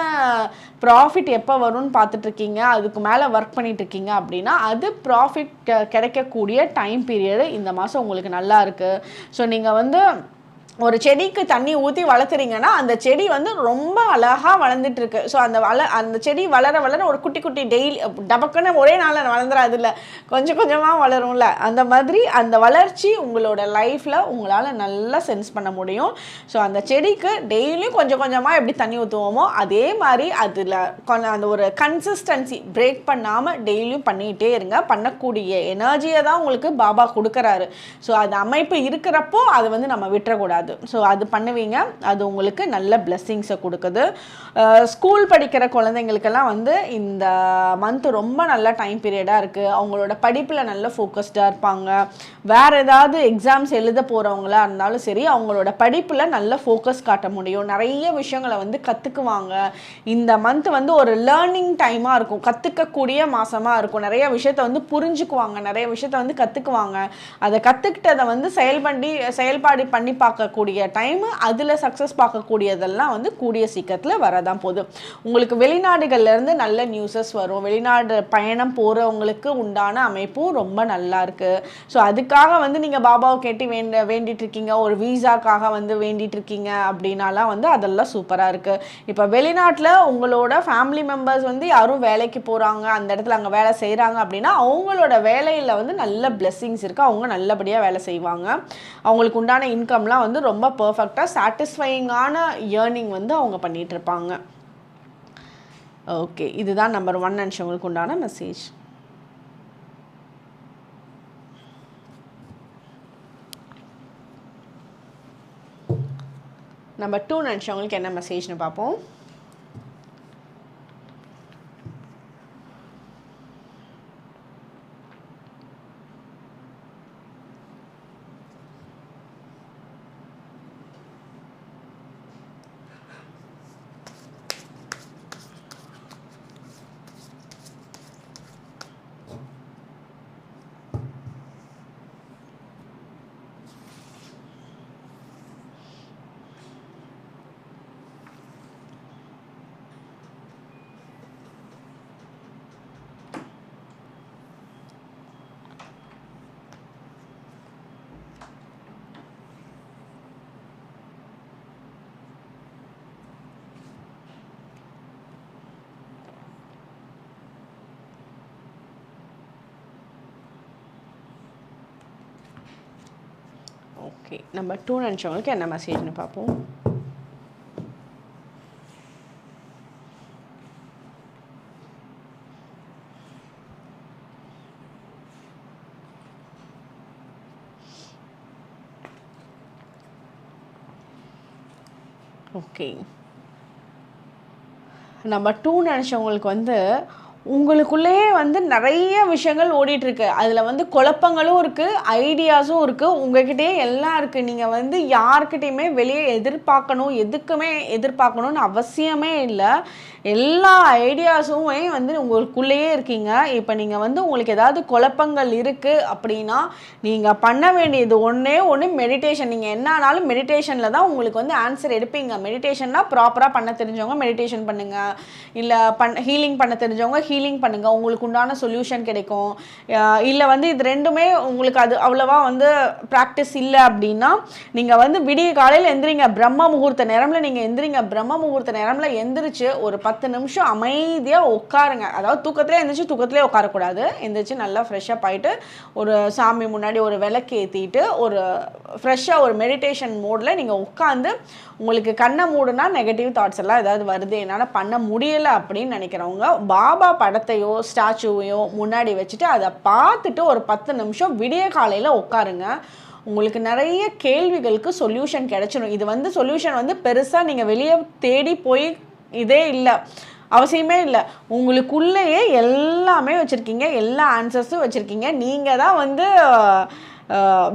ப்ராஃபிட் எப்போ வரும்னு பார்த்துட்ருக்கீங்க, அதுக்கு மேலே ஒர்க் பண்ணிகிட்ருக்கீங்க அப்படின்னா அது ப்ராஃபிட் கிடைக்கக்கூடிய டைம் பீரியடு இந்த மாதம் உங்களுக்கு நல்லா இருக்குது. ஸோ நீங்கள் வந்து ஒரு செடிக்கு தண்ணி ஊற்றி வளர்த்துறீங்கன்னா அந்த செடி வந்து ரொம்ப அழகாக வளர்ந்துட்டுருக்கு. ஸோ அந்த செடி வளர ஒரு குட்டி குட்டி டெய்லி டபக்குன்னு ஒரே நாளில் வளர்ந்துடாது, இல்லை கொஞ்சம் கொஞ்சமாக வளரும்ல, அந்த மாதிரி அந்த வளர்ச்சி உங்களோட லைஃப்பில் உங்களால் நல்லா சென்ஸ் பண்ண முடியும். ஸோ அந்த செடிக்கு டெய்லியும் கொஞ்சம் கொஞ்சமாக எப்படி தண்ணி ஊற்றுவோமோ அதே மாதிரி அதில் அந்த ஒரு கன்சிஸ்டன்சி பிரேக் பண்ணாமல் டெய்லியும் பண்ணிகிட்டே இருங்க. பண்ணக்கூடிய எனர்ஜியை தான் உங்களுக்கு பாபா கொடுக்குறாரு. ஸோ அந்த அமைப்பு இருக்கிறப்போ அதை வந்து நம்ம விட்டுறக்கூடாது. ஸோ அது பண்ணுவீங்க, அது உங்களுக்கு நல்ல பிளெஸ்ஸிங்ஸை கொடுக்குது. ஸ்கூல் படிக்கிற குழந்தைங்களுக்கெல்லாம் வந்து இந்த மந்த் ரொம்ப நல்ல டைம் பீரியடாக இருக்குது. அவங்களோட படிப்பில் நல்ல ஃபோக்கஸ்டாக இருப்பாங்க. வேறு ஏதாவது எக்ஸாம்ஸ் எழுத போகிறவங்களா இருந்தாலும் சரி, அவங்களோட படிப்பில் நல்ல ஃபோக்கஸ் காட்ட முடியும். நிறைய விஷயங்களை வந்து கற்றுக்குவாங்க. இந்த மந்த் வந்து ஒரு லேர்னிங் டைமாக இருக்கும், கற்றுக்கக்கூடிய மாதமாக இருக்கும். நிறைய விஷயத்தை வந்து புரிஞ்சுக்குவாங்க, நிறைய விஷயத்தை வந்து கற்றுக்குவாங்க. அதை கற்றுக்கிட்டதை வந்து செயல்பாடு பண்ணி பார்க்கக்கூடிய டைமு, அதில் சக்ஸஸ் பார்க்கக்கூடியதெல்லாம் வந்து கூடிய சீக்கிரத்தில் வரதான் போகுது. உங்களுக்கு வெளிநாடுகள்லேருந்து நல்ல நியூஸஸ் வரும். வெளிநாடு பயணம் போகிறவங்களுக்கு உண்டான அமைப்பும் ரொம்ப நல்லா இருக்குது. ஸோ அதுக்காக வந்து நீங்கள் பாபாவை கேட்டு வேண்டிட்டு இருக்கீங்க, ஒரு வீசாக்காக வந்து வேண்டிட்டு இருக்கீங்க அப்படின்னாலாம் வந்து அதெல்லாம் சூப்பராக இருக்குது. இப்போ வெளிநாட்டில் உங்களோட ஃபேமிலி மெம்பர்ஸ் வந்து யாரும் வேலைக்கு போகிறாங்க, அந்த இடத்துல அங்கே வேலை செய்கிறாங்க அப்படின்னா அவங்களோட வேலையில் வந்து நல்ல பிளெஸ்ஸிங்ஸ் இருக்குது. அவங்க நல்லபடியாக வேலை செய்வாங்க. அவங்களுக்கு உண்டான இன்கம்லாம் வந்து ரொம்ப பர்ஃபெக்டாக சாட்டிஸ்ஃபையிங்கான ஏர்னிங் வந்து அவங்க பண்ணிகிட்டு இருப்பாங்க. ஓகே, இதுதான் நம்பர் 1 நினச்சவங்களுக்கு உண்டான மெசேஜ். நம்பர் 2 நினச்சவங்களுக்கு என்ன மெசேஜ்னு பார்ப்போம். ஓகே, நம்பர் 2 நினச்சவங்களுக்கு என்ன மெசேஜ்னு பார்ப்போம். ஓகே. நம்பர் 2 நினச்சவங்களுக்கு வந்து உங்களுக்குள்ளேயே வந்து நிறைய விஷயங்கள் ஓடிட்டுருக்கு. அதில் வந்து குழப்பங்களும் இருக்குது, ஐடியாஸும் இருக்குது, உங்ககிட்டயே எல்லாம் இருக்குது. நீங்கள் வந்து யார்கிட்டையுமே வெளியே எதிர்பார்க்கணும், எதுக்குமே எதிர்பார்க்கணும்னு அவசியமே இல்லை. எல்லா ஐடியாஸுமே வந்து உங்களுக்குள்ளேயே இருக்கீங்க. இப்போ நீங்கள் வந்து உங்களுக்கு ஏதாவது குழப்பங்கள் இருக்குது அப்படின்னா, நீங்கள் பண்ண வேண்டியது ஒன்றே ஒன்று மெடிடேஷன். நீங்கள் என்ன ஆனாலும் மெடிடேஷனில் தான் உங்களுக்கு வந்து ஆன்சர் எடுப்பீங்க. மெடிடேஷன்னா ப்ராப்பராக பண்ண தெரிஞ்சவங்க மெடிடேஷன் பண்ணுங்கள், இல்லை ஹீலிங் பண்ண தெரிஞ்சவங்க ஹீலிங் பண்ணுங்கள், உங்களுக்கு உண்டான சொல்யூஷன் கிடைக்கும். இல்லை வந்து இது ரெண்டுமே உங்களுக்கு அது அவ்வளோவா வந்து ப்ராக்டிஸ் இல்லை அப்படின்னா, நீங்கள் வந்து விடிய காலையில் எந்திரிங்க, பிரம்ம முகூர்த்த நேரமில் நீங்கள் எந்திரிங்க. பிரம்ம முகூர்த்த நேரமில் எந்திரிச்சு ஒரு 10 நிமிஷம் அமைதியாக உட்காருங்க. அதாவது தூக்கத்திலே எந்திரிச்சு தூக்கத்திலே உட்காரக்கூடாது. எந்திரிச்சு நல்லா ஃப்ரெஷ்ஷப் ஆகிட்டு ஒரு சாமி முன்னாடி ஒரு விளக்கு ஏற்றிட்டு ஒரு ஃப்ரெஷ்ஷாக ஒரு மெடிடேஷன் மோடில் நீங்கள் உட்காந்து உங்களுக்கு கண்ணை மூடுனா நெகட்டிவ் தாட்ஸ் எல்லாம் ஏதாவது வருது, என்னால் பண்ண முடியலை அப்படின்னு நினைக்கிறவங்க பாபா படத்தையோ ஸ்டாச்சுவையோ முன்னாடி வச்சுட்டு அதை பார்த்துட்டு ஒரு 10 நிமிஷம் விடிய காலையில் உட்காருங்க. உங்களுக்கு நிறைய கேள்விகளுக்கு சொல்யூஷன் கிடைச்சிடும். இது வந்து சொல்யூஷன் வந்து பெருசாக நீங்கள் வெளியே தேடி போய் இதே இல்லை, அவசியமே இல்லை. உங்களுக்குள்ளேயே எல்லாமே வச்சுருக்கீங்க, எல்லா ஆன்சர்ஸும் வச்சுருக்கீங்க. நீங்கள் தான் வந்து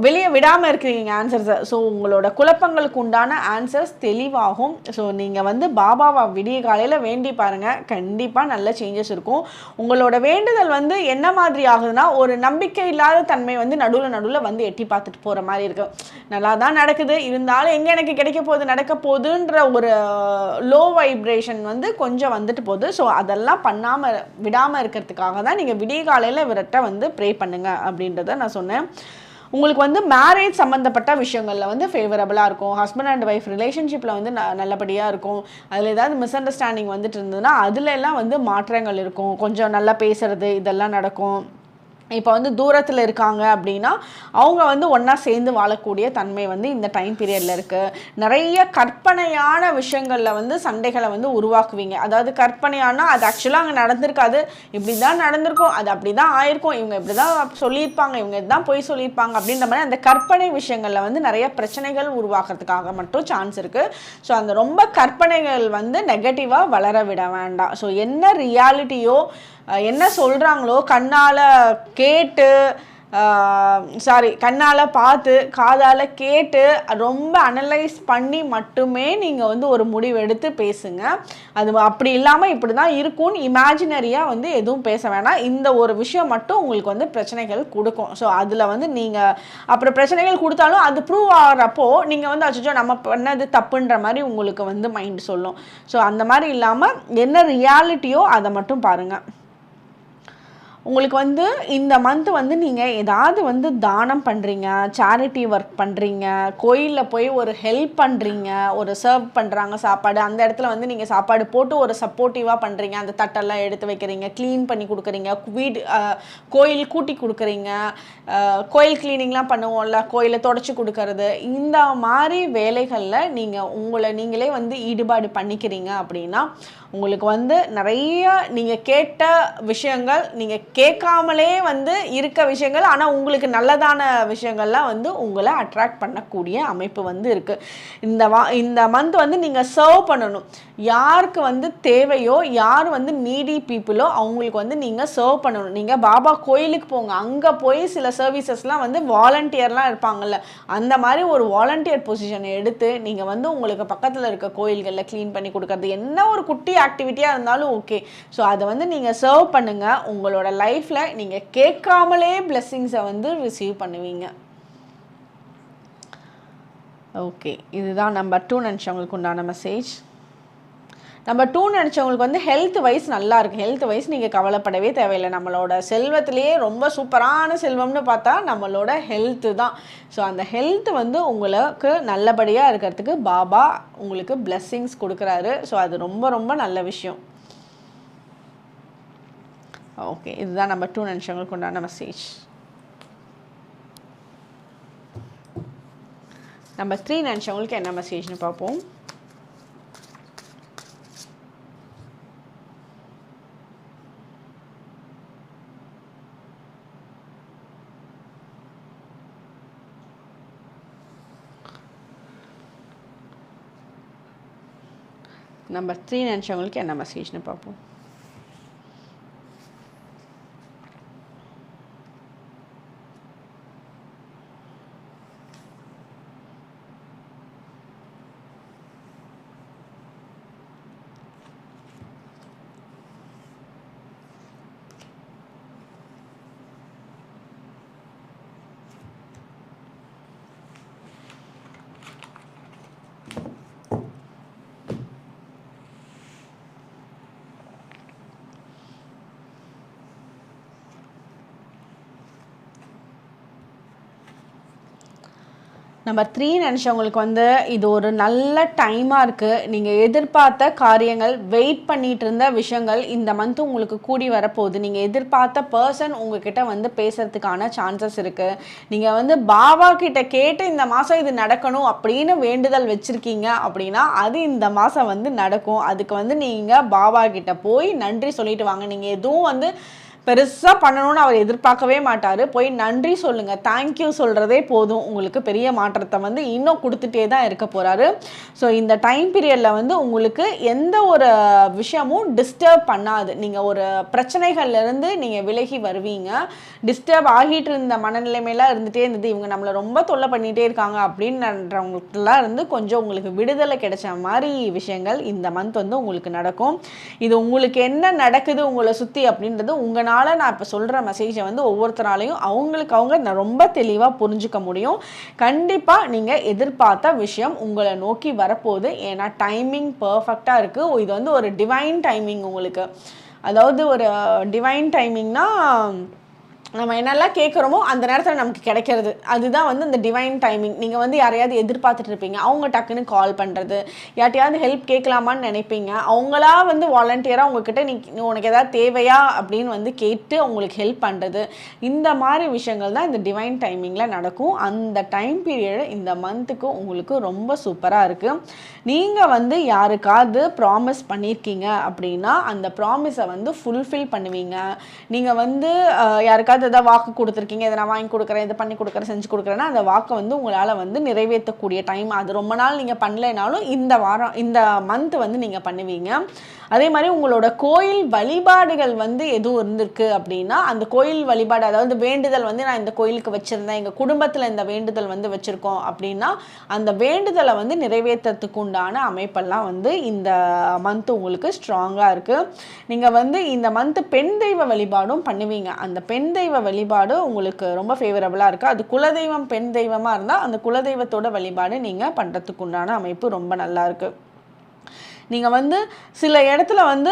வெளியே விடாமல் இருக்கிறீங்க ஆன்சர்ஸை. ஸோ உங்களோட குழப்பங்களுக்கு உண்டான ஆன்சர்ஸ் தெளிவாகும். ஸோ நீங்கள் வந்து பாபாவை விடிய காலையில் வேண்டி பாருங்கள், கண்டிப்பாக நல்ல சேஞ்சஸ் இருக்கும். உங்களோட வேண்டுதல் வந்து என்ன மாதிரி ஆகுதுன்னா, ஒரு நம்பிக்கை இல்லாத தன்மை வந்து நடுவில் வந்து எட்டி பார்த்துட்டு போகிற மாதிரி இருக்குது. நல்லா தான் நடக்குது, இருந்தாலும் எங்கே எனக்கு கிடைக்க போகுது நடக்க போகுதுன்ற ஒரு லோ வைப்ரேஷன் வந்து கொஞ்சம் வந்துட்டு போகுது. ஸோ அதெல்லாம் பண்ணாமல் விடாமல் இருக்கிறதுக்காக தான் நீங்கள் விடிய காலையில் இவர்கிட்ட வந்து ப்ரே பண்ணுங்கள் அப்படின்றத நான் சொன்னேன். உங்களுக்கு வந்து மேரேஜ் சம்மந்தப்பட்ட விஷயங்களில் வந்து ஃபேவரபுளாக இருக்கும். ஹஸ்பண்ட் அண்ட் ஒய்ஃப் ரிலேஷன்ஷிப்பில் வந்து நல்லபடியாக இருக்கும். அதில் ஏதாவது மிஸ் அண்டர்ஸ்டாண்டிங் வந்துட்டு இருந்ததுன்னா அதில் எல்லாம் வந்து மாற்றங்கள் இருக்கும். கொஞ்சம் நல்லா பேசுகிறது இதெல்லாம் நடக்கும். இப்போ வந்து தூரத்தில் இருக்காங்க அப்படின்னா அவங்க வந்து ஒன்றா சேர்ந்து வாழக்கூடிய தன்மை வந்து இந்த டைம் பீரியடில் இருக்குது. நிறைய கற்பனையான விஷயங்களில் வந்து சண்டைகளை வந்து உருவாக்குவீங்க. அதாவது கற்பனையானா அது ஆக்சுவலாக அங்கே நடந்திருக்காது, இப்படி தான் நடந்திருக்கும், அது அப்படி தான் ஆயிருக்கும், இவங்க இப்படி தான் சொல்லியிருப்பாங்க, இவங்க இதுதான் போய் சொல்லியிருப்பாங்க அப்படின்ற மாதிரி அந்த கற்பனை விஷயங்களில் வந்து நிறைய பிரச்சனைகள் உருவாக்குறதுக்காக மட்டும் சான்ஸ் இருக்குது. ஸோ அந்த ரொம்ப கற்பனைகள் வந்து நெகட்டிவாக வளர விட வேண்டாம். ஸோ என்ன ரியாலிட்டியோ என்ன சொல்கிறாங்களோ கண்ணால் கேட்டு கண்ணால் பார்த்து காதால் கேட்டு ரொம்ப அனலைஸ் பண்ணி மட்டுமே நீங்கள் வந்து ஒரு முடிவு எடுத்து பேசுங்க. அது அப்படி இல்லாமல் இப்படி தான் இருக்கும்னு இமேஜினரியாக வந்து எதுவும் பேச வேணாம். இந்த ஒரு விஷயம் மட்டும் உங்களுக்கு வந்து பிரச்சனைகள் கொடுக்கும். ஸோ அதில் வந்து நீங்கள் அப்புறம் பிரச்சனைகள் கொடுத்தாலும் அது ப்ரூவ் ஆகிறப்போ நீங்கள் வந்து அச்சோ நம்ம பண்ணது தப்புன்ற மாதிரி உங்களுக்கு வந்து மைண்ட் சொல்லும். ஸோ அந்த மாதிரி இல்லாமல் என்ன ரியாலிட்டியோ அதை மட்டும் பாருங்கள். உங்களுக்கு வந்து இந்த மந்த் வந்து நீங்கள் ஏதாவது வந்து தானம் பண்ணுறீங்க, சேரிட்டி ஒர்க் பண்ணுறீங்க, கோயிலில் போய் ஒரு ஹெல்ப் பண்ணுறீங்க, ஒரு சர்வ் பண்ணுறாங்க சாப்பாடு, அந்த இடத்துல வந்து நீங்கள் சாப்பாடு போட்டு ஒரு சப்போர்ட்டிவாக பண்ணுறீங்க, அந்த தட்டெல்லாம் எடுத்து வைக்கிறீங்க, க்ளீன் பண்ணி கொடுக்குறீங்க, வீடு கோயில் கூட்டி கொடுக்குறீங்க, கோயில் க்ளீனிங்லாம் பண்ணுவோம்ல, கோயிலை தொடச்சி கொடுக்கறது, இந்த மாதிரி வேலைகளில் நீங்கள் உங்களை நீங்களே வந்து ஈடுபாடு பண்ணிக்கிறீங்க அப்படின்னா உங்களுக்கு வந்து நிறைய நீங்கள் கேட்ட விஷயங்கள், நீங்கள் கேட்காமலே வந்து இருக்க விஷயங்கள், ஆனால் உங்களுக்கு நல்லதான விஷயங்கள்லாம் வந்து உங்களை அட்ராக்ட் பண்ணக்கூடிய அமைப்பு வந்து இருக்குது. இந்த மந்த் வந்து நீங்கள் சர்வ் பண்ணணும். யாருக்கு வந்து தேவையோ, யார் வந்து நீடி பீப்புளோ அவங்களுக்கு வந்து நீங்கள் சர்வ் பண்ணணும். நீங்கள் பாபா கோயிலுக்கு போங்க, அங்கே போய் சில சர்வீசஸ்லாம் வந்து வாலண்டியர்லாம் இருப்பாங்கள்ல, அந்த மாதிரி ஒரு வாலண்டியர் பொசிஷனை எடுத்து நீங்கள் வந்து உங்களுக்கு பக்கத்தில் இருக்க கோயில்களில் க்ளீன் பண்ணி கொடுக்கறது, என்ன ஒரு குட்டி ஆக்டிவிட்டியாக இருந்தாலும் ஓகே. ஸோ அதை வந்து நீங்கள் சர்வ் பண்ணுங்கள். உங்களோட லைஃப்பில் நீங்கள் கேட்காமலே பிளெஸ்ஸிங்ஸை வந்து ரிசீவ் பண்ணுவீங்க. ஓகே, இதுதான் நம்பர் 2 நினச்சவங்களுக்கு உண்டான மெசேஜ். நம்பர் 2 நினச்சவங்களுக்கு வந்து ஹெல்த் வைஸ் நல்லா இருக்குது. ஹெல்த் வைஸ் நீங்கள் கவலைப்படவே தேவையில்லை. நம்மளோட செல்வத்திலேயே ரொம்ப சூப்பரான செல்வம்னு பார்த்தா நம்மளோட ஹெல்த்து தான். ஸோ அந்த ஹெல்த் வந்து உங்களுக்கு நல்லபடியாக இருக்கிறதுக்கு பாபா உங்களுக்கு பிளெஸ்ஸிங்ஸ் கொடுக்குறாரு. ஸோ அது ரொம்ப ரொம்ப நல்ல விஷயம். ஓகே, இதுதான் நம்பர் 2 நினச்சவங்களுக்கு உண்டான மெசேஜ். நம்பர் 3 நினச்சவங்களுக்கு என்ன மெசேஜ்னு பார்ப்போம். நம்பர் 3 நினச்சவங்களுக்கு என்ன மெசேஜ்னு பார்ப்போம். நம்பர் 3 நினச்சவங்களுக்கு வந்து இது ஒரு நல்ல டைமாக இருக்குது. நீங்கள் எதிர்பார்த்த காரியங்கள், வெயிட் பண்ணிகிட்டு இருந்த விஷயங்கள் இந்த மந்த்து உங்களுக்கு கூடி வரப்போகுது. நீங்கள் எதிர்பார்த்த பர்சன் உங்ககிட்ட வந்து பேசுகிறதுக்கான சான்சஸ் இருக்குது. நீங்கள் வந்து பாபா கிட்ட கேட்டு இந்த மாதம் இது நடக்கணும் அப்படின்னு வேண்டுதல் வச்சுருக்கீங்க அப்படின்னா அது இந்த மாதம் வந்து நடக்கும். அதுக்கு வந்து நீங்கள் பாபா கிட்ட போய் நன்றி சொல்லிட்டு வாங்க. நீங்கள் எதுவும் வந்து பெருசாக பண்ணணும்னு அவர் எதிர்பார்க்கவே மாட்டார். போய் நன்றி சொல்லுங்கள், தேங்க்யூ சொல்கிறதே போதும். உங்களுக்கு பெரிய மாற்றத்தை வந்து இன்னும் கொடுத்துட்டே தான் இருக்க போகிறாரு. ஸோ இந்த டைம் பீரியடில் வந்து உங்களுக்கு எந்த ஒரு விஷயமும் டிஸ்டர்ப் பண்ணாது. நீங்கள் ஒரு பிரச்சனைகள்லேருந்து நீங்கள் விலகி வருவீங்க. டிஸ்டர்ப் ஆகிட்டு இருந்த மனநிலைமையெல்லாம் இருந்துகிட்டே இருந்தது, இவங்க நம்மளை ரொம்ப தொல்லை பண்ணிகிட்டே இருக்காங்க அப்படின்றவங்களுக்குலாம் இருந்து கொஞ்சம் உங்களுக்கு விடுதலை கிடைச்ச மாதிரி விஷயங்கள் இந்த மந்த் வந்து உங்களுக்கு நடக்கும். இது உங்களுக்கு என்ன நடக்குது உங்களை சுற்றி அப்படின்றது உங்கள் நான் இப்போ சொல்கிற மெசேஜை வந்து ஒவ்வொருத்தராலையும் அவங்க ரொம்ப தெளிவாக புரிஞ்சுக்க முடியும். கண்டிப்பாக நீங்கள் எதிர்பார்த்த விஷயம் உங்களை நோக்கி வரப்போகுது. ஏன்னா டைமிங் பர்ஃபெக்டாக இருக்குது. இது வந்து ஒரு டிவைன் டைமிங் உங்களுக்கு. அதாவது ஒரு டிவைன் டைமிங்னா நம்ம என்னெல்லாம் கேட்குறோமோ அந்த நேரத்தில் நமக்கு கிடைக்கிறது, அதுதான் வந்து இந்த டிவைன் டைமிங். நீங்கள் வந்து யாரையாவது எதிர்பார்த்துட்டு இருப்பீங்க, அவங்க டக்குன்னு கால் பண்ணுறது, யார்ட்டையாவது ஹெல்ப் கேட்கலாமான்னு நினைப்பீங்க, அவங்களா வந்து வாலண்டியராக உங்ககிட்ட நீ உனக்கு எதாவது தேவையா அப்படின்னு வந்து கேட்டு உங்களுக்கு ஹெல்ப் பண்ணுறது, இந்த மாதிரி விஷயங்கள் தான் இந்த டிவைன் டைமிங்கில் நடக்கும். அந்த டைம் பீரியடு இந்த மந்த்துக்கு உங்களுக்கு ரொம்ப சூப்பராக இருக்குது. நீங்கள் வந்து யாருக்காவது ப்ராமிஸ் பண்ணியிருக்கீங்க அப்படின்னா அந்த ப்ராமிஸை வந்து ஃபுல்ஃபில் பண்ணுவீங்க. நீங்கள் வந்து யாருக்காவது எதாவது வாக்கு கொடுத்துருக்கீங்க, இதை நான் வாங்கி கொடுக்குறேன், இதை பண்ணி கொடுக்குறேன், செஞ்சு கொடுக்குறேன்னா அந்த வாக்கை வந்து உங்களால் வந்து நிறைவேற்றக்கூடிய டைம். அது ரொம்ப நாள் நீங்கள் பண்ணலைனாலும் இந்த மந்த் வந்து நீங்கள் பண்ணுவீங்க. அதே மாதிரி உங்களோட கோயில் வழிபாடுகள் வந்து எதுவும் இருந்திருக்கு அப்படின்னா அந்த கோயில் வழிபாடு, அதாவது வேண்டுதல் வந்து நான் இந்த கோயிலுக்கு வச்சுருந்தேன், எங்கள் குடும்பத்தில் இந்த வேண்டுதல் வந்து வச்சுருக்கோம் அப்படின்னா அந்த வேண்டுதலை வந்து நிறைவேற்றத்துக்கு உண்டான அமைப்பெல்லாம் வந்து இந்த மந்த் உங்களுக்கு ஸ்ட்ராங்காக இருக்குது. நீங்கள் வந்து இந்த மந்த் பெண் தெய்வ வழிபாடும் பண்ணுவீங்க. அந்த பெண் தெய்வ வழிபாடு உங்களுக்கு ரொம்ப ஃபேவரபுளாக இருக்குது. அது குலதெய்வம் பெண் தெய்வமாக இருந்தால் அந்த குலதெய்வத்தோட வழிபாடு நீங்கள் பண்ணுறதுக்கு உண்டான அமைப்பு ரொம்ப நல்லா இருக்குது. நீங்கள் வந்து சில இடத்துல வந்து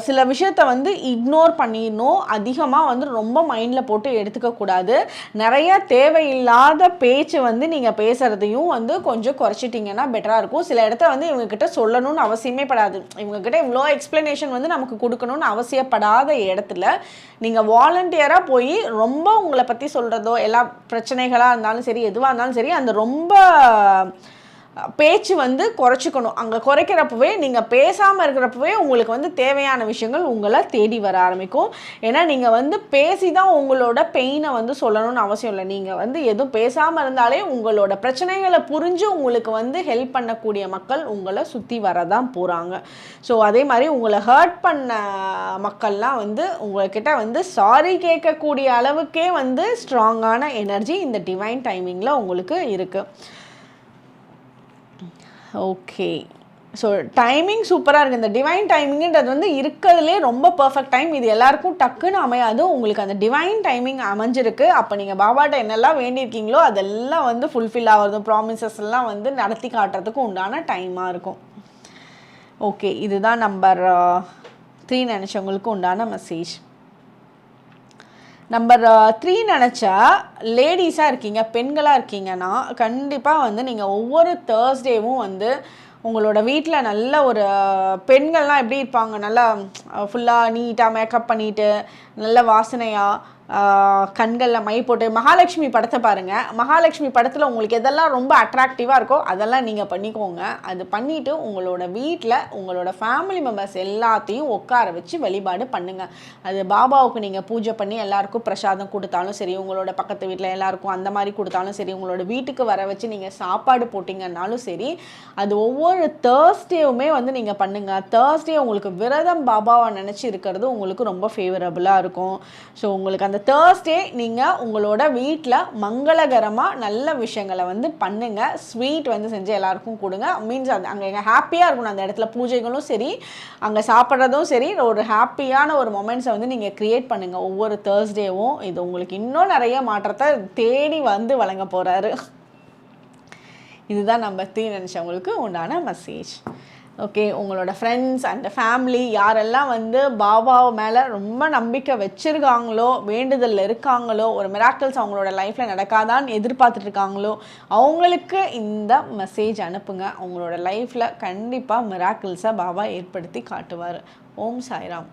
சில விஷயத்தை வந்து இக்னோர் பண்ணிடணும். அதிகமாக வந்து ரொம்ப மைண்டில் போட்டு எடுத்துக்கக்கூடாது. நிறைய தேவையில்லாத பேச்சு வந்து நீங்கள் பேசுகிறதையும் வந்து கொஞ்சம் குறைச்சிட்டிங்கன்னா பெட்டராக இருக்கும். சில இடத்துல வந்து இவங்ககிட்ட சொல்லணும்னு அவசியமே படாது, இவங்ககிட்ட இவ்வளோ எக்ஸ்ப்ளனேஷன் வந்து நமக்கு கொடுக்கணும்னு அவசியப்படாத இடத்துல நீங்கள் வாலண்டியராக போய் ரொம்ப உங்களை பற்றி சொல்கிறதோ, எல்லா பிரச்சனைகளாக இருந்தாலும் சரி, எதுவாக இருந்தாலும் சரி, அந்த ரொம்ப பேச்சு வந்து குறைச்சிக்கணும். அங்கே குறைக்கிறப்பவே நீங்கள் பேசாமல் இருக்கிறப்பவே உங்களுக்கு வந்து தேவையான விஷயங்கள் உங்களை தேடி வர ஆரம்பிக்கும். ஏன்னா நீங்கள் வந்து பேசி தான் உங்களோட பெயினை வந்து சொல்லணும்னு அவசியம் இல்லை. நீங்கள் வந்து எதுவும் பேசாமல் இருந்தாலே உங்களோட பிரச்சனைகளை புரிஞ்சு உங்களுக்கு வந்து ஹெல்ப் பண்ணக்கூடிய மக்கள் உங்களை சுற்றி வரதான் போகிறாங்க. ஸோ அதே மாதிரி உங்களை ஹர்ட் பண்ண மக்கள்லாம் வந்து உங்கள்கிட்ட வந்து சாரி கேட்கக்கூடிய அளவுக்கே வந்து ஸ்ட்ராங்கான எனர்ஜி இந்த டிவைன் டைமிங்கில் உங்களுக்கு இருக்குது. ஓகே, ஸோ டைமிங் சூப்பராக இருக்குது. இந்த டிவைன் டைமிங்கிறது வந்து இருக்கிறதுலே ரொம்ப பர்ஃபெக்ட் டைம். இது எல்லாருக்கும் டக்குன்னு அமையாது. உங்களுக்கு அந்த டிவைன் டைமிங் அமைஞ்சிருக்கு. அப்போ நீங்கள் பாபாட்ட என்னெல்லாம் வேண்டியிருக்கீங்களோ அதெல்லாம் வந்து ஃபுல்ஃபில் ஆகிறது, ப்ராமிசஸ் எல்லாம் வந்து நடத்தி காட்டுறதுக்கு உண்டான டைமாக இருக்கும். ஓகே, இதுதான் நம்பர் 3 நினச்சவங்களுக்கு உண்டான மெசேஜ். நம்பர் 3 நினச்சா லேடிஸாக இருக்கீங்க, பெண்களாக இருக்கீங்கன்னா கண்டிப்பாக வந்து நீங்கள் ஒவ்வொரு தேர்ஸ்டேவும் வந்து உங்களோட வீட்டில் நல்ல ஒரு பெண்கள்லாம் எப்படி இருப்பாங்க, நல்லா ஃபுல்லாக நீட்டாக மேக்கப் பண்ணிவிட்டு நல்ல வாசனையாக கண்களில் மை போட்டு மகாலட்சுமி படத்தை பாருங்கள். மகாலட்சுமி படத்தில் உங்களுக்கு எதெல்லாம் ரொம்ப அட்ராக்டிவாக இருக்கோ அதெல்லாம் நீங்கள் பண்ணிக்கோங்க. அது பண்ணிவிட்டு உங்களோட வீட்டில் உங்களோட ஃபேமிலி மெம்பர்ஸ் எல்லாத்தையும் உட்கார வச்சு வழிபாடு பண்ணுங்கள். அது பாபாவுக்கு நீங்கள் பூஜை பண்ணி எல்லாருக்கும் பிரசாதம் கொடுத்தாலும் சரி, உங்களோட பக்கத்து வீட்டில் எல்லாருக்கும் அந்த மாதிரி கொடுத்தாலும் சரி, உங்களோட வீட்டுக்கு வர வச்சு நீங்கள் சாப்பாடு போட்டிங்கன்னாலும் சரி, அது ஒவ்வொரு தேர்ஸ்டேவுமே வந்து நீங்கள் பண்ணுங்கள். தேர்ஸ்டே உங்களுக்கு விரதம் பாபாவை நினச்சி இருக்கிறது உங்களுக்கு ரொம்ப ஃபேவரபுளாக இருக்கும். ஸோ உங்களுக்கு அந்த தேர்ஸ்டே நீங்கள் உங்களோட வீட்டில் மங்களகரமாக நல்ல விஷயங்களை வந்து பண்ணுங்கள். ஸ்வீட் வந்து செஞ்சு எல்லாருக்கும் கொடுங்க. மீன்ஸ் அது அங்கே ஹாப்பியாக இருக்கணும். அந்த இடத்துல பூஜைகளும் சரி, அங்கே சாப்பிட்றதும் சரி, ஒரு ஹாப்பியான ஒரு மொமெண்ட்ஸை வந்து நீங்கள் க்ரியேட் பண்ணுங்கள் ஒவ்வொரு தேர்ஸ்டேவும். இது உங்களுக்கு இன்னும் நிறைய மாற்றத்தை தேடி வந்து வழங்க போகிறாரு. இதுதான் நம்ம நினச்சவங்களுக்கு உண்டான மெசேஜ். ஓகே, உங்களோட ஃப்ரெண்ட்ஸ் அண்ட் ஃபேமிலி யாரெல்லாம் வந்து பாபா மேலே ரொம்ப நம்பிக்கை வச்சுருக்காங்களோ, வேண்டுதல் இருக்காங்களோ, ஒரு மிராக்கிள்ஸ் அவங்களோட லைஃப்பில் நடக்காதான்னு எதிர்பார்த்துட்ருக்காங்களோ அவங்களுக்கு இந்த மெசேஜ் அனுப்புங்க. அவங்களோட லைஃப்பில் கண்டிப்பாக மிராக்கிள்ஸை பாபா ஏற்படுத்தி காட்டுவார். ஓம் சாய்ராம்.